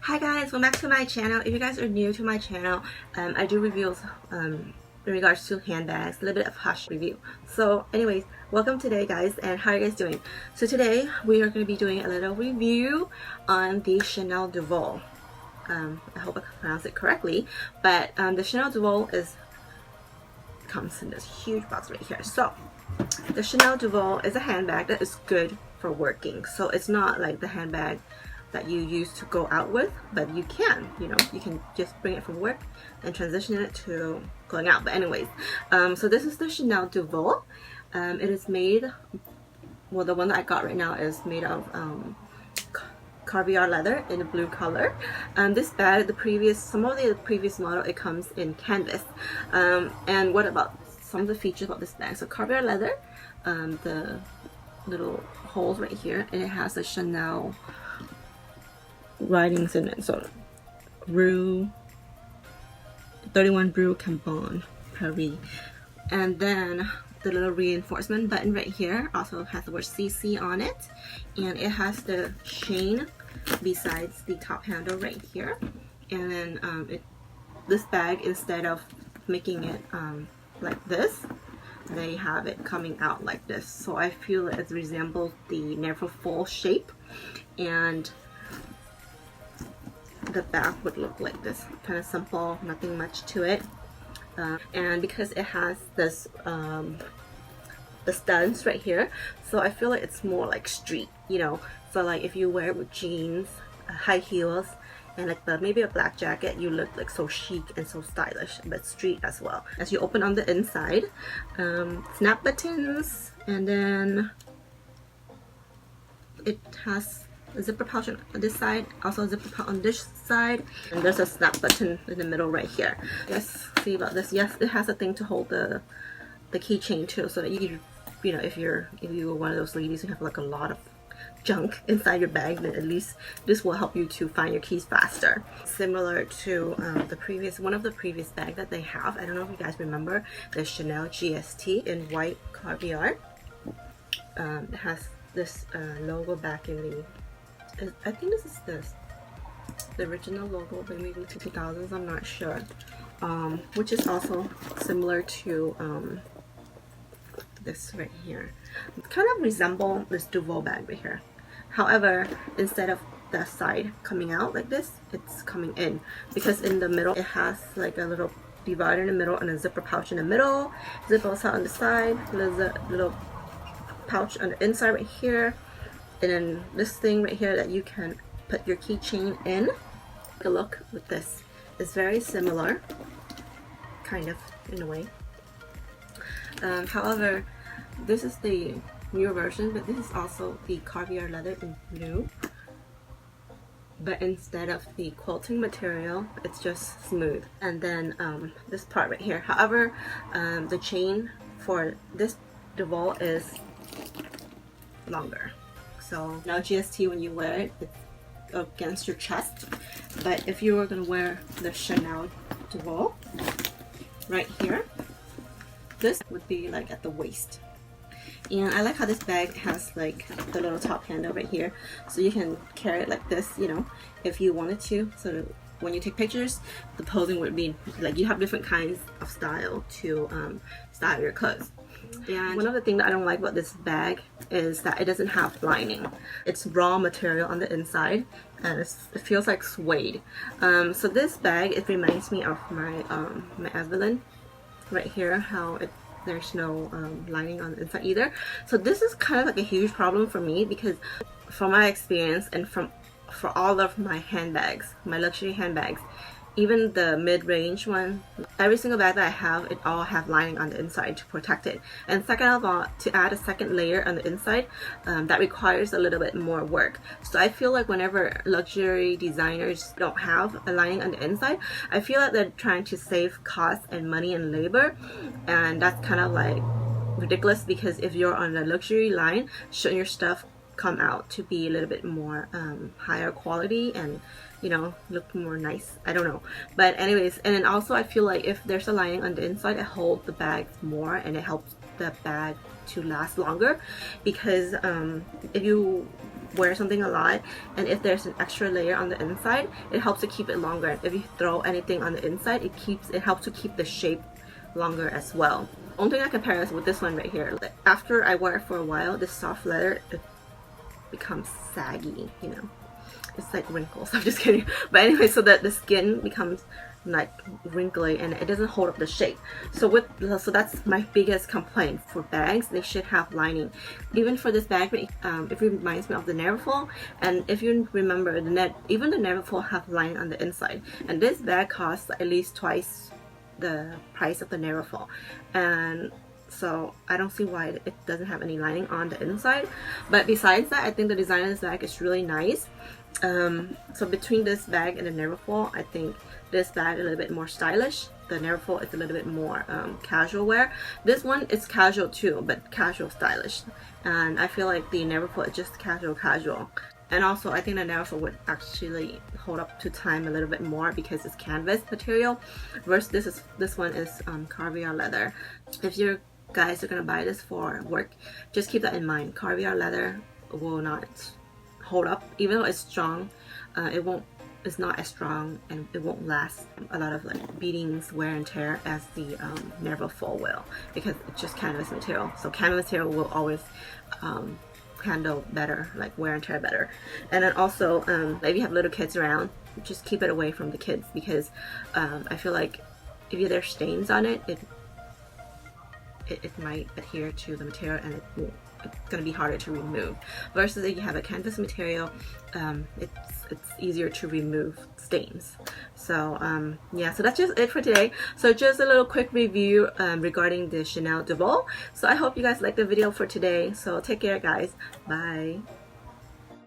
Hi guys, welcome back to my channel. If you guys are new to my channel, I do reviews in regards to handbags, a little bit of hush review. So anyways, welcome today guys, and how are you guys doing? So today we are going to be doing a little review on the Chanel Deauville. I hope I pronounced it correctly, but the Chanel Deauville comes in this huge box right here. So the Chanel Deauville is a handbag that is good for working. So it's not like the handbag that you use to go out with, but you can just bring it from work and transition it to going out. But anyways, so this is the Chanel Deauville. It is made, well, the one that I got right now is made of Caviar leather in a blue color. This bag, some of the previous model, it comes in canvas. And what about some of the features about this bag? So Caviar leather, the little holes right here, and it has a Chanel writings in it. So Rue 31 Rue Cambon Paris. And then the little reinforcement button right here also has the word CC on it, and it has the chain besides the top handle right here. And then this bag, instead of making it like this, they have it coming out like this. So I feel it resembles the Never Full shape, and the back would look like this, kind of simple, nothing much to it. And because it has this the studs right here, so I feel like it's more like street, so like if you wear it with jeans, high heels, and like maybe a black jacket, you look like so chic and so stylish, but street as well. As you open on the inside, snap buttons, and then it has a zipper pouch on this side, also a zipper pouch on this side, and there's a snap button in the middle right here. Let's see about this. Yes, it has a thing to hold the keychain too, so that you if you're one of those ladies who have like a lot of junk inside your bag, then at least this will help you to find your keys faster. Similar to one of the previous bags that they have. I don't know if you guys remember the Chanel GST in white Caviar. It has this logo back in the, I think this is the original logo, maybe in the 2000s, I'm not sure, which is also similar to this right here. It kind of resemble this Deauville bag right here. However, instead of the side coming out like this, it's coming in, because in the middle it has like a little divider in the middle and a zipper pouch in the middle, zipper out on the side, little pouch on the inside right here, and then this thing right here that you can put your keychain in. Take a look with this. It's very similar, kind of, in a way. However, this is the newer version, but this is also the Caviar leather in blue, but instead of the quilting material, it's just smooth. And then this part right here, however, the chain for this Deauville is longer. So now GST, when you wear it, it's against your chest, but if you were going to wear the Chanel Deauville right here, this would be like at the waist. And I like how this bag has like the little top handle right here, so you can carry it like this, if you wanted to. So when you take pictures, the posing would be like you have different kinds of style to style your clothes. And one of the things that I don't like about this bag is that it doesn't have lining. It's raw material on the inside, and it feels like suede. So this bag, it reminds me of my my Evelyn right here, how there's no lining on the inside either. So this is kind of like a huge problem for me, because from my experience and for all of my handbags, my luxury handbags, even the mid-range one, every single bag that I have, it all have lining on the inside to protect it. And second of all, to add a second layer on the inside, that requires a little bit more work. So I feel like whenever luxury designers don't have a lining on the inside, I feel like they're trying to save cost and money and labor, and that's kind of like ridiculous, because if you're on a luxury line, shouldn't your stuff come out to be a little bit more higher quality and look more nice? I don't know, but anyways. And then also I feel like if there's a lining on the inside, it holds the bags more and it helps the bag to last longer, because if you wear something a lot and if there's an extra layer on the inside, it helps to keep it longer. If you throw anything on the inside, it helps to keep the shape longer as well. Only thing I compare is with this one right here. Like, after I wear it for a while, this soft leather, it becomes saggy, you know. It's like wrinkles. I'm just kidding. But anyway, so that the skin becomes like wrinkly and it doesn't hold up the shape. So that's my biggest complaint for bags. They should have lining. Even for this bag, it reminds me of the Neverfull. And if you remember, even the Neverfull have lining on the inside. And this bag costs at least twice the price of the Neverfull. And so I don't see why it doesn't have any lining on the inside. But besides that, I think the design of this bag is really nice. So between this bag and the Neverfull, I think this bag is a little bit more stylish. The Neverfull is a little bit more casual wear. This one is casual too, but casual stylish. And I feel like the Neverfull is just casual. And also, I think the Neverfull would actually hold up to time a little bit more because it's canvas material. Versus this one is Caviar leather. If you guys are gonna buy this for work, just keep that in mind. Caviar leather will not hold up, even though it's strong. It's not as strong, and it won't last a lot of like beatings, wear and tear as the Neverfull will, because it's just canvas material. So canvas material will always handle better, like wear and tear better. And then also, if you have little kids around, just keep it away from the kids, because I feel like if there's stains on it, it might adhere to the material and it's going to be harder to remove. Versus if you have a canvas material, it's easier to remove stains. So yeah, so that's just it for today. So just a little quick review regarding the Chanel Deauville. So I hope you guys liked the video for today. So take care, guys. Bye.